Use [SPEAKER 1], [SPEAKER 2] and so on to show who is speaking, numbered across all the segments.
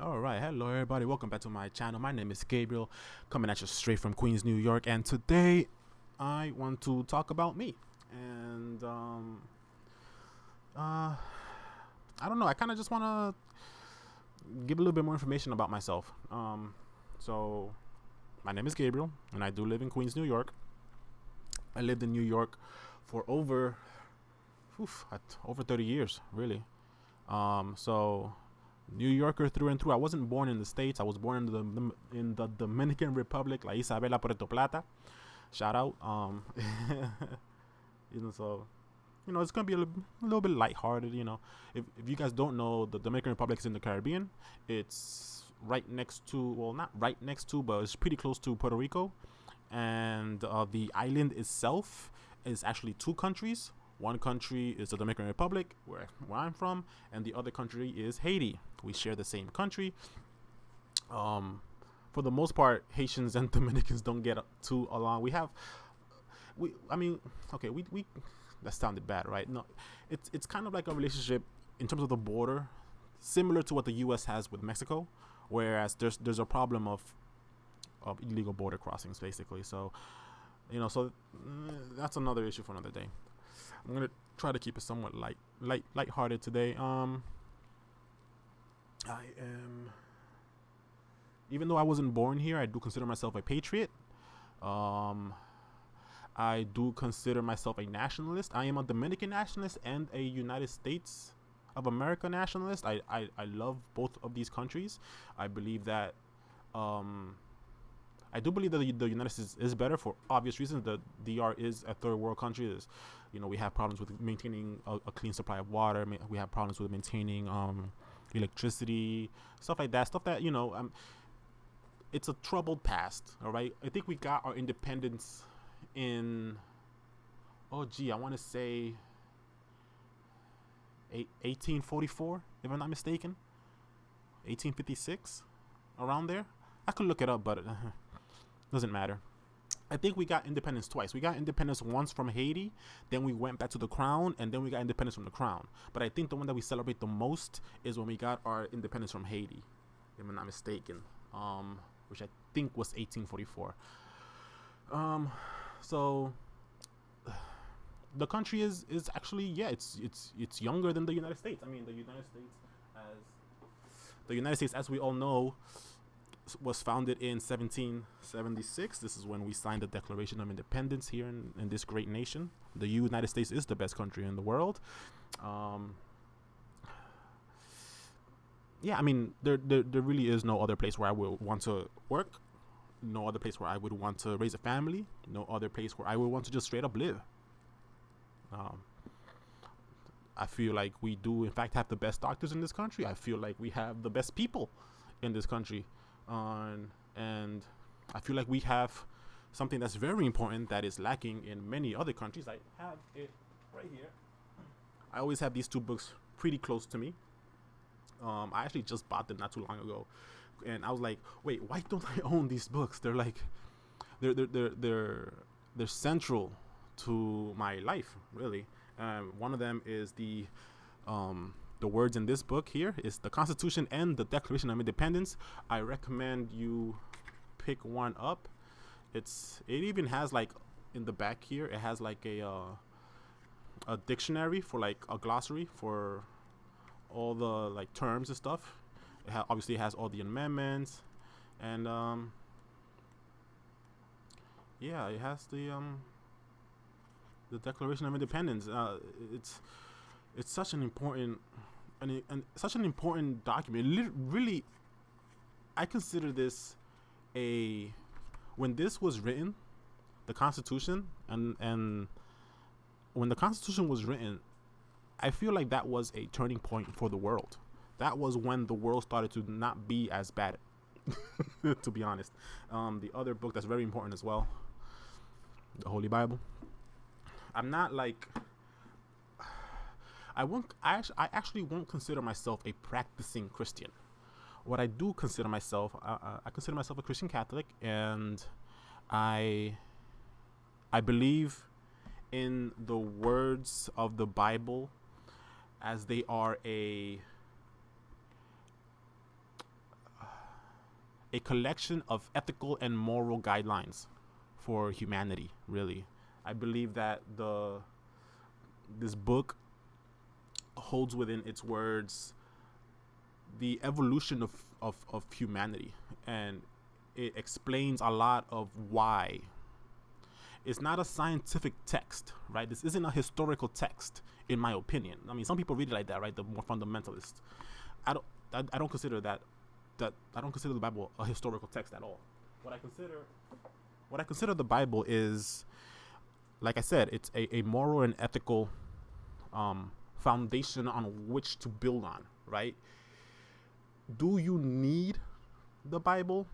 [SPEAKER 1] All right, hello everybody. Welcome back to my channel. My name is Gabriel, coming at you straight from Queens, New York, and today I want to talk about me. And uh, I don't know. I kind of just want to give a little bit more information about myself. So my name is Gabriel, and I do live in Queens, New York. I lived in New York for over 30 years, really. So New Yorker through and through. I wasn't born in the States. I was born in the Dominican Republic, La Isabela, Puerto Plata. Shout out. So it's gonna be a little bit lighthearted. If you guys don't know, the Dominican Republic is in the Caribbean. It's right next to, well, not right next to, but it's pretty close to Puerto Rico. And the island itself is actually two countries. One country is the Dominican Republic, where I'm from, and the other country is Haiti. We share the same country. For the most part, Haitians and Dominicans don't get too along. We that sounded bad, right? No, it's kind of like a relationship in terms of the border, similar to what the U.S. has with Mexico, whereas there's a problem of illegal border crossings, basically. So, that's another issue for another day. I'm gonna try to keep it somewhat lighthearted today. I am, even though I wasn't born here, I do consider myself a patriot. Um, I do consider myself a nationalist. I am a Dominican nationalist and a United States of America nationalist. I love both of these countries. I believe that I do believe that the United States is better for obvious reasons. The DR is a third world country. We have problems with maintaining a clean supply of water. We have problems with maintaining electricity, stuff like that. Stuff that it's a troubled past. All right, I think we got our independence in, I want to say 1844, if I'm not mistaken, 1856, around there. I could look it up, but doesn't matter. I think we got independence twice. We got independence once from Haiti, then we went back to the crown, and then we got independence from the crown. But I think the one that we celebrate the most is when we got our independence from Haiti, if I'm not mistaken, which I think was 1844. So the country is actually, yeah, it's younger than the United States. I mean, the United States, as we all know, was founded in 1776. This is when we signed the Declaration of Independence here in this great nation. The United States is the best country in the world. Yeah, I mean, there really is no other place where I would want to work, no other place where I would want to raise a family, no other place where I would want to just straight up live. I feel like we do, in fact, have the best doctors in this country. I feel like we have the best people in this country. And I feel like we have something that's very important that is lacking in many other countries. I have it right here. I always have these two books pretty close to me. I actually just bought them not too long ago, and I was like, wait, why don't I own these books? They're like, they're central to my life, really. One of them is the words in this book here is the Constitution and the Declaration of Independence. I recommend you pick one up. It even has, like, in the back here, it has like a dictionary, for like a glossary for all the like terms and stuff. Obviously it has all the amendments, and yeah, it has the Declaration of Independence. It's such an important and such an important document. Really, I consider this when this was written, the Constitution, and when the Constitution was written, I feel like that was a turning point for the world. That was when the world started to not be as bad, to be honest. The other book that's very important as well, the Holy Bible. I'm not like, I actually won't consider myself a practicing Christian. What I do consider myself, I consider myself a Christian Catholic, and I believe in the words of the Bible as they are a collection of ethical and moral guidelines for humanity. Really, I believe that this book holds within its words the evolution of humanity, and it explains a lot of why. It's not a scientific text, right? This isn't a historical text, in my opinion. I mean, some people read it like that, right? The more fundamentalists. I don't consider that I don't consider the Bible a historical text at all. What I consider the Bible is, like I said, it's a moral and ethical foundation on which to build on, right? Do you need the Bible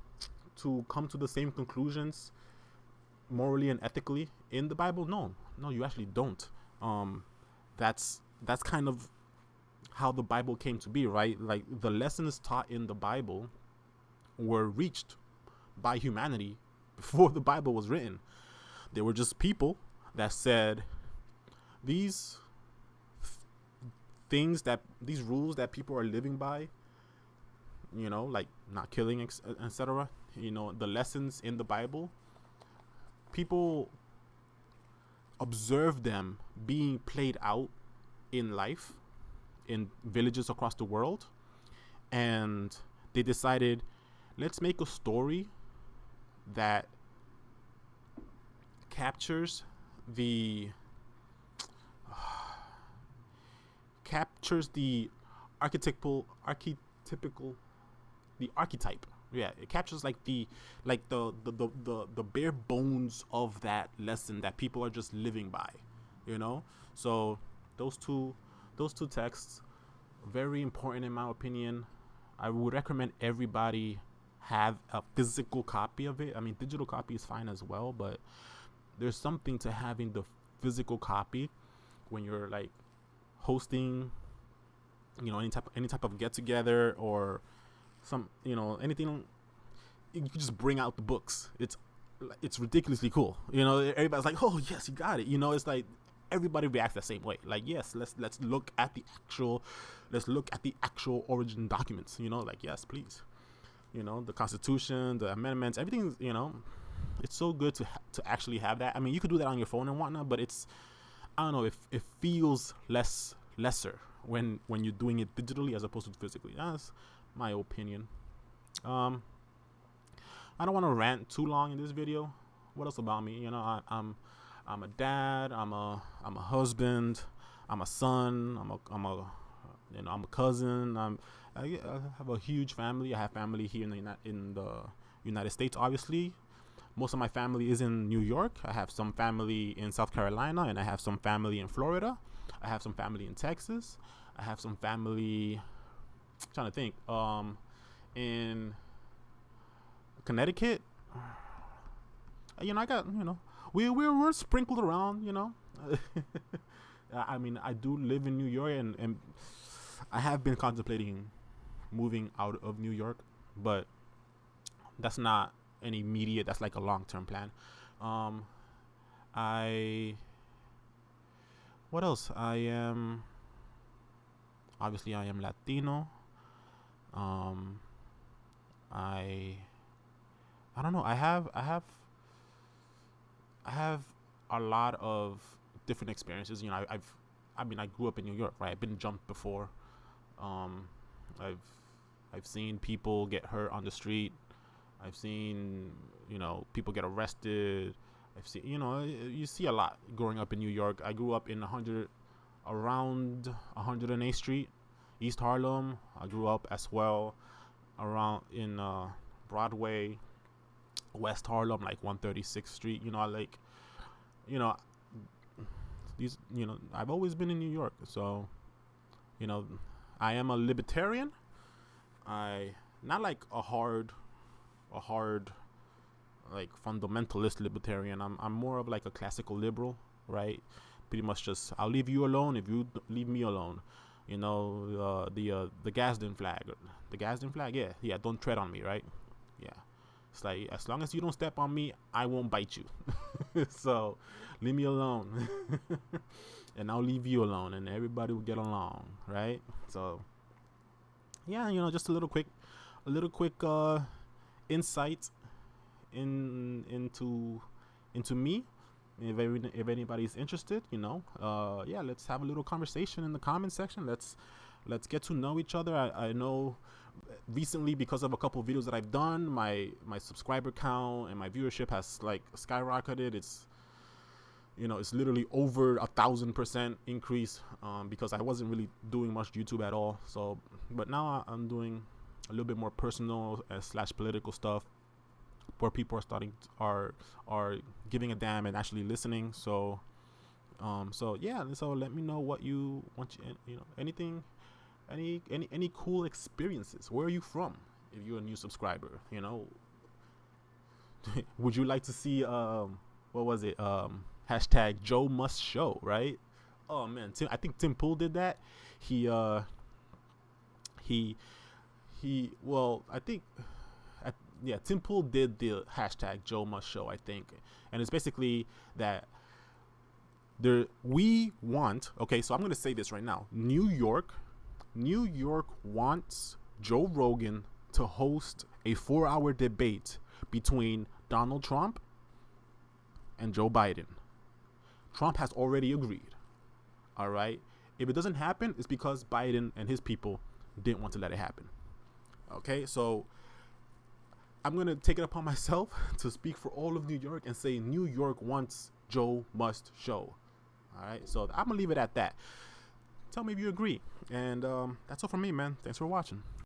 [SPEAKER 1] to come to the same conclusions morally and ethically in the Bible? No, you actually don't. That's kind of how the Bible came to be, right? Like, the lessons taught in the Bible were reached by humanity before the Bible was written. They were just people that said these these rules that people are living by, like not killing, etc. The lessons in the Bible, people observed them being played out in life in villages across the world, and they decided, let's make a story that captures the archetype. Yeah, it captures like the bare bones of that lesson that people are just living by, So those two texts, very important in my opinion. I would recommend everybody have a physical copy of it. I mean, digital copy is fine as well, but there's something to having the physical copy when you're like hosting, any type of get together or some, anything. You can just bring out the books. It's ridiculously cool. Everybody's like, oh yes, you got it. It's like everybody reacts the same way. Like, yes, let's look at the actual origin documents. Like, yes, please. The Constitution, the amendments, everything. It's so good to actually have that. I mean, you could do that on your phone and whatnot, but I don't know, it feels lesser when you're doing it digitally as opposed to physically. That's my opinion. I don't want to rant too long in this video. What else about me? I'm a dad. I'm a husband. I'm a son. I'm a cousin. I have a huge family. I have family here in the United States, obviously. Most of my family is in New York. I have some family in South Carolina, and I have some family in Florida. I have some family in Texas. I have some family, I'm trying to think, in Connecticut. I got, we're sprinkled around, I mean, I do live in New York, and I have been contemplating moving out of New York, but that's not an immediate, that's like a long-term plan. What else? I am Latino. I don't know. I have a lot of different experiences. I grew up in New York, right? I've been jumped before. I've seen people get hurt on the street. I've seen, people get arrested. I've seen, you see a lot growing up in New York. I grew up in around 108th Street, East Harlem. I grew up as well around in Broadway, West Harlem, like 136th Street. I've always been in New York, so I am a libertarian. Not like a hard like fundamentalist libertarian. I'm more of like a classical liberal, right? Pretty much just, I'll leave you alone if you leave me alone. The Gadsden flag. The Gadsden flag, yeah. Don't tread on me, right? Yeah. It's like, as long as you don't step on me, I won't bite you. So leave me alone. And I'll leave you alone, and everybody will get along, right? So yeah, just a little quick insight into me. If anybody's interested, yeah, let's have a little conversation in the comment section. Let's get to know each other. I know recently, because of a couple of videos that I've done, my subscriber count and my viewership has like skyrocketed. It's literally over 1,000% increase, because I wasn't really doing much YouTube at all. So, but now I'm doing a little bit more personal / political stuff, where people are giving a damn and actually listening. So yeah. So let me know what you want. Anything, any cool experiences. Where are you from? If you're a new subscriber, would you like to see what was it? Hashtag Joe Must Show, right? Oh man, I think Tim Pool did that. Well, I think, yeah, Tim Pool did the hashtag Joe Must Show, I think, and it's basically that we want. Okay, so I'm gonna say this right now. New York wants Joe Rogan to host a 4-hour debate between Donald Trump and Joe Biden. Trump has already agreed. All right. If it doesn't happen, it's because Biden and his people didn't want to let it happen. Okay. So I'm going to take it upon myself to speak for all of New York and say New York wants Joe Must Show. All right. So I'm going to leave it at that. Tell me if you agree. And that's all from me, man. Thanks for watching.